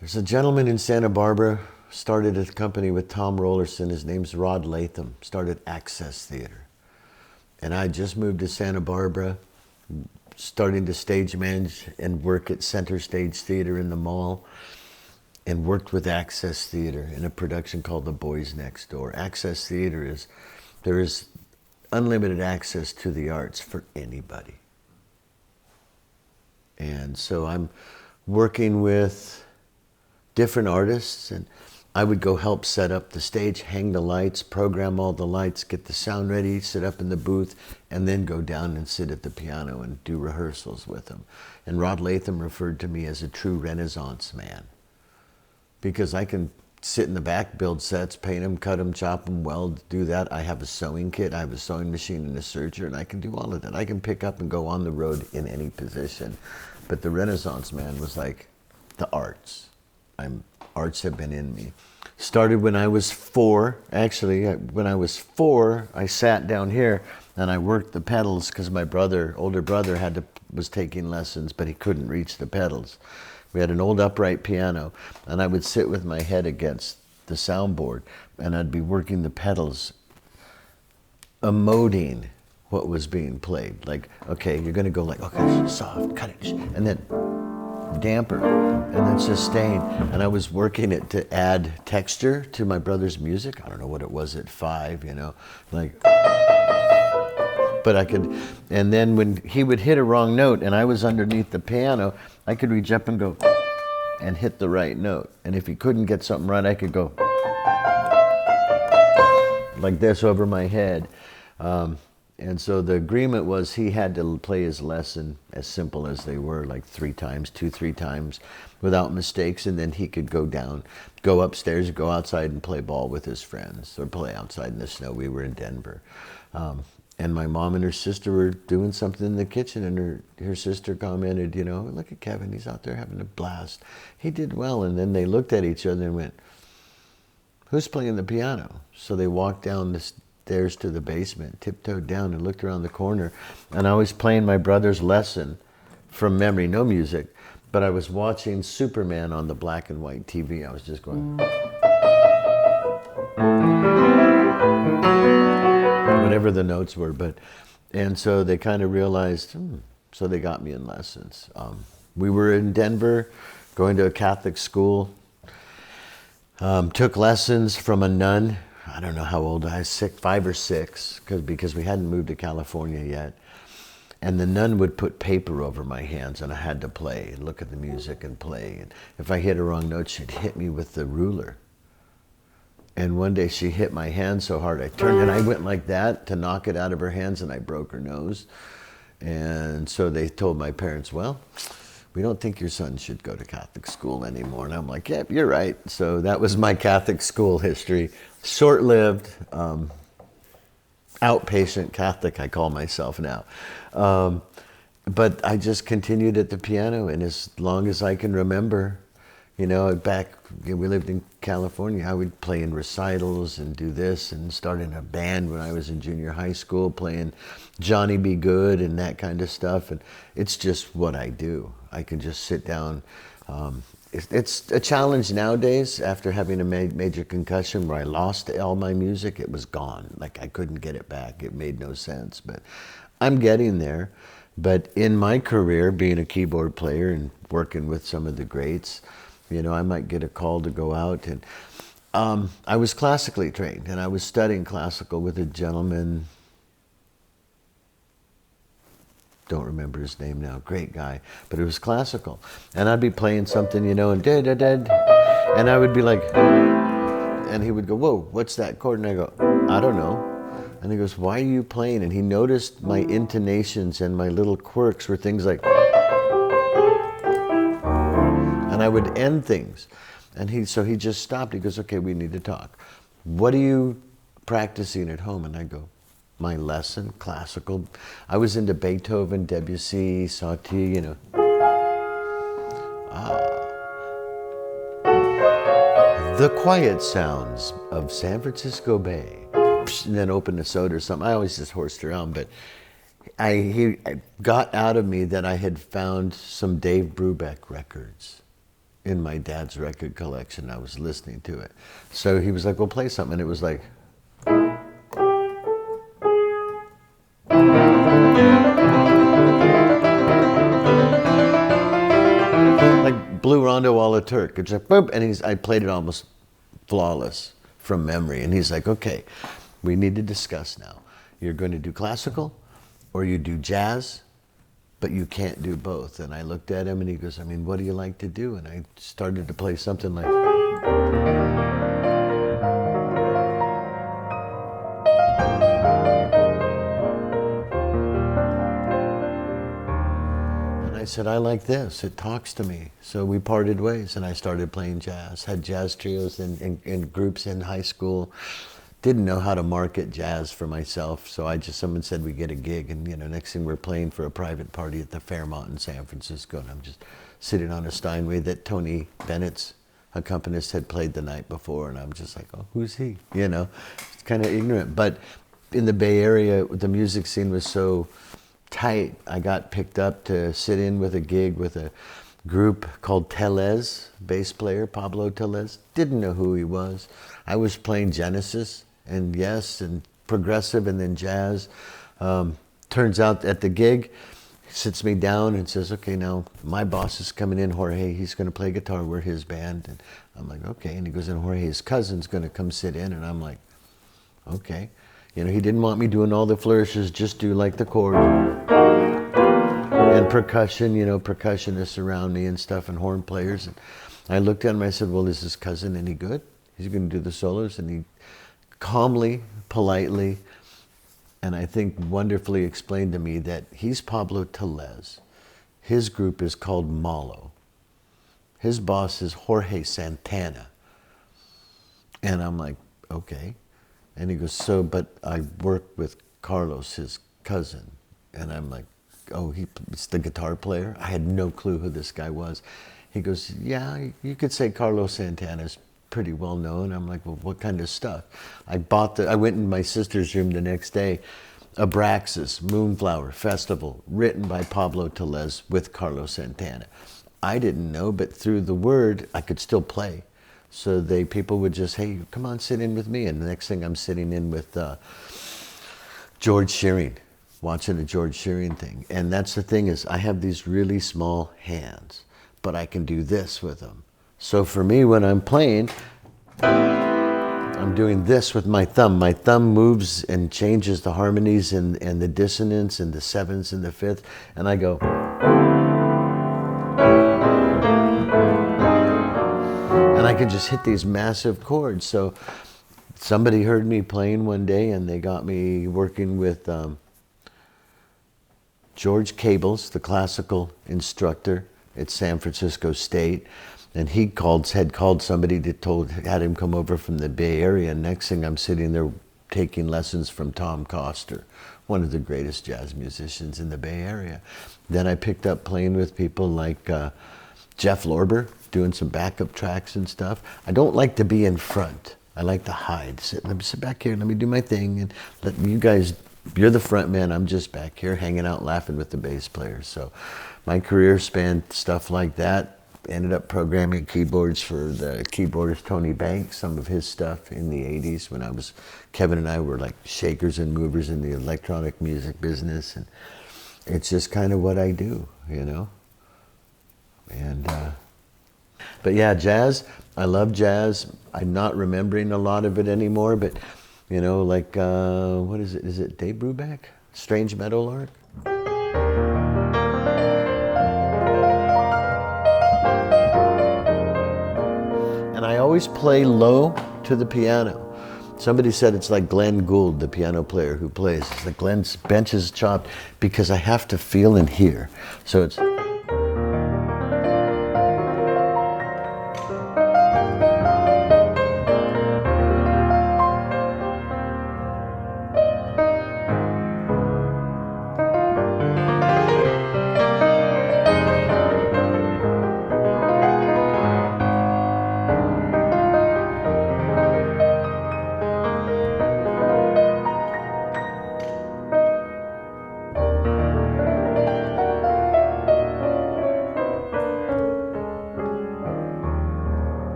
There's a gentleman in Santa Barbara, started a company with Tom Rollerson. His name's Rod Latham, started Access Theater. And I just moved to Santa Barbara, starting to stage manage and work at Center Stage Theater in the mall, and worked with Access Theater in a production called The Boys Next Door. Access Theater is, there is unlimited access to the arts for anybody. And so I'm working with different artists, and I would go help set up the stage, hang the lights, program all the lights, get the sound ready, sit up in the booth, and then go down and sit at the piano and do rehearsals with them. And Rod Latham referred to me as a true Renaissance man, because I can sit in the back, build sets, paint them, cut them, chop them, weld, do that. I have a sewing kit, I have a sewing machine and a serger, and I can do all of that. I can pick up and go on the road in any position. But the Renaissance man was like the arts. Arts have been in me. Started when I was 4. Actually, when I was 4, I sat down here and I worked the pedals because my brother, older brother, was taking lessons, but he couldn't reach the pedals. We had an old upright piano, and I would sit with my head against the soundboard, and I'd be working the pedals, emoting what was being played. Like, okay, you're gonna go like, okay, soft, cut it, and then damper, and then sustain. And I was working it to add texture to my brother's music. I don't know what it was at 5, you know, like, but I could, and then when he would hit a wrong note and I was underneath the piano, I could reach up and go and hit the right note. And if he couldn't get something right, I could go like this over my head. And so the agreement was he had to play his lesson as simple as they were, like 3 times, 2-3 times, without mistakes, and then he could go down, go upstairs, go outside and play ball with his friends, or play outside in the snow. We were in Denver. And my mom and her sister were doing something in the kitchen, and her sister commented, you know, look at Kevin, he's out there having a blast. He did well. And then they looked at each other and went, who's playing the piano? So they walked down the stairs to the basement, tiptoed down and looked around the corner, and I was playing my brother's lesson from memory, no music, but I was watching Superman on the black and white TV. I was just going, whatever the notes were, and so they kind of realized, so they got me in lessons. We were in Denver, going to a Catholic school, took lessons from a nun. I don't know how old I was, 5 or 6, because we hadn't moved to California yet. And the nun would put paper over my hands, and I had to play and look at the music and play. And if I hit a wrong note, she'd hit me with the ruler. And one day she hit my hand so hard, I turned and I went like that to knock it out of her hands, and I broke her nose. And so they told my parents, well, we don't think your son should go to Catholic school anymore. And I'm like, yep, you're right. So that was my Catholic school history. Short-lived, outpatient Catholic, I call myself now. But I just continued at the piano, and as long as I can remember, you know, we lived in California, I would play in recitals and do this, and start in a band when I was in junior high school, playing Johnny B. Good and that kind of stuff. And it's just what I do. I can just sit down. It's a challenge nowadays after having a major concussion where I lost all my music. It was gone. Like, I couldn't get it back. It made no sense. But I'm getting there. But in my career, being a keyboard player and working with some of the greats, you know, I might get a call to go out. And I was classically trained, and I was studying classical with a gentleman, don't remember his name now, great guy, but it was classical. And I'd be playing something, you know, and da-da-da, and I would be like, and he would go, whoa, what's that chord? And I go, I don't know. And he goes, why are you playing? And he noticed my intonations and my little quirks were things like, and I would end things. And so he just stopped. He goes, okay, we need to talk. What are you practicing at home? And I go, my lesson, classical. I was into Beethoven, Debussy, Satie, you know. The quiet sounds of San Francisco Bay. And then opened a soda or something. I always just horsed around, but he got out of me that I had found some Dave Brubeck records in my dad's record collection. I was listening to it. So he was like, well, play something. And it was like, Blue Rondo a la Turk. It's like, boop, and I played it almost flawless from memory. And he's like, okay, we need to discuss now. You're going to do classical or you do jazz, but you can't do both. And I looked at him and he goes, I mean, what do you like to do? And I started to play something like... I said, I like this. It talks to me. So we parted ways, and I started playing jazz. Had jazz trios in groups in high school. Didn't know how to market jazz for myself, so someone said we get a gig, and next thing we're playing for a private party at the Fairmont in San Francisco, and I'm just sitting on a Steinway that Tony Bennett's accompanist had played the night before, and I'm just like, oh, who's he? It's kind of ignorant. But in the Bay Area, the music scene was so tight. I got picked up to sit in with a gig with a group called Tellez, bass player Pablo Tellez. Didn't know who he was. I was playing Genesis and and progressive and then jazz. Turns out at the gig, he sits me down and says, okay, now my boss is coming in, Jorge. He's going to play guitar. We're his band. And I'm like, okay. And he goes, and Jorge's cousin's going to come sit in. And I'm like, okay. He didn't want me doing all the flourishes, just do like the chords. And percussion, percussionists around me and stuff, and horn players. And I looked at him, I said, well, is his cousin any good? He's going to do the solos. And he calmly, politely, and I think wonderfully explained to me that he's Pablo Tellez. His group is called Malo. His boss is Jorge Santana. And I'm like, okay. And he goes, but I work with Carlos, his cousin. And I'm like, oh, it's the guitar player? I had no clue who this guy was. He goes, yeah, you could say Carlos Santana's pretty well known. I'm like, well, what kind of stuff? I went in my sister's room the next day, Abraxas, Moonflower Festival, written by Pablo Tellez with Carlos Santana. I didn't know, but through the word, I could still play. So people would just, hey, come on, sit in with me. And the next thing I'm sitting in with George Shearing, watching a George Shearing thing. And that's the thing is, I have these really small hands, but I can do this with them. So for me, when I'm playing, I'm doing this with my thumb. My thumb moves and changes the harmonies and the dissonance and the sevenths and the fifth. And I go... and I could just hit these massive chords. So somebody heard me playing one day and they got me working with George Cables, the classical instructor at San Francisco State. And he had called somebody that had him come over from the Bay Area. And next thing I'm sitting there taking lessons from Tom Coster, one of the greatest jazz musicians in the Bay Area. Then I picked up playing with people like Jeff Lorber, doing some backup tracks and stuff. I don't like to be in front. I like to hide. Let me sit back here, let me do my thing, and let you guys, you're the front man, I'm just back here hanging out laughing with the bass players. So my career spanned stuff like that. Ended up programming keyboards for the keyboardist Tony Banks, some of his stuff in the 80s when Kevin and I were like shakers and movers in the electronic music business. And it's just kind of what I do, And but yeah, jazz, I love jazz. I'm not remembering a lot of it anymore, but like, what is it? Is it Dave Brubeck? Strange Meadowlark? And I always play low to the piano. Somebody said it's like Glenn Gould, the piano player who plays. It's like Glenn's bench is chopped because I have to feel and hear. So it's...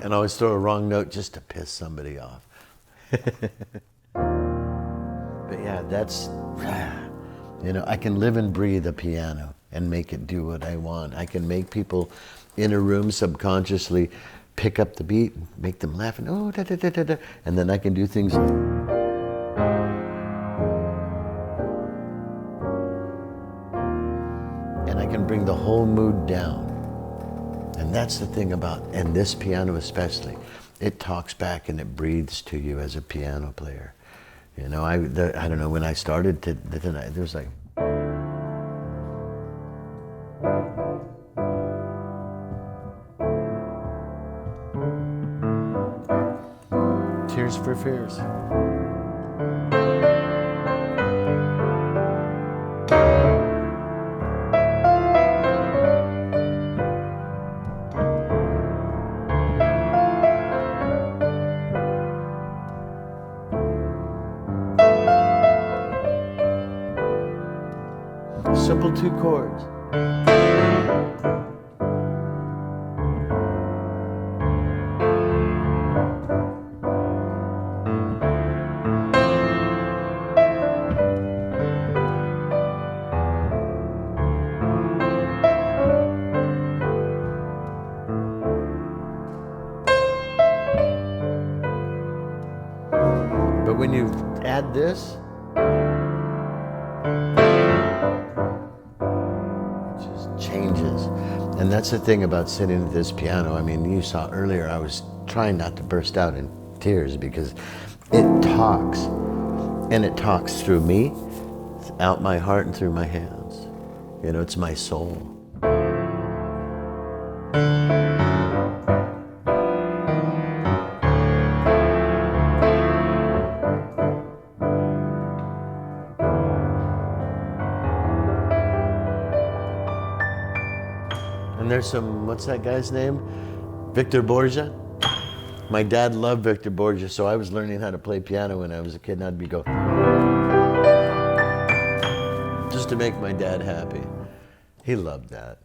and I always throw a wrong note just to piss somebody off. But yeah, that's, you know, I can live and breathe a piano and make it do what I want. I can make people in a room subconsciously pick up the beat, make them laugh, and oh, da da da da da, and then I can do things like, and I can bring the whole mood down. And that's the thing about, and this piano especially, it talks back and it breathes to you as a piano player. You know, I don't know, when I started tonight, there was like, Tears for Fears. Simple 2 chords. But when you add this, changes. And that's the thing about sitting at this piano. I mean, you saw earlier I was trying not to burst out in tears because it talks. And it talks through me, out my heart and through my hands. You know, it's my soul. And there's some, what's that guy's name? Victor Borge. My dad loved Victor Borge, so I was learning how to play piano when I was a kid, and I'd be go, just to make my dad happy. He loved that.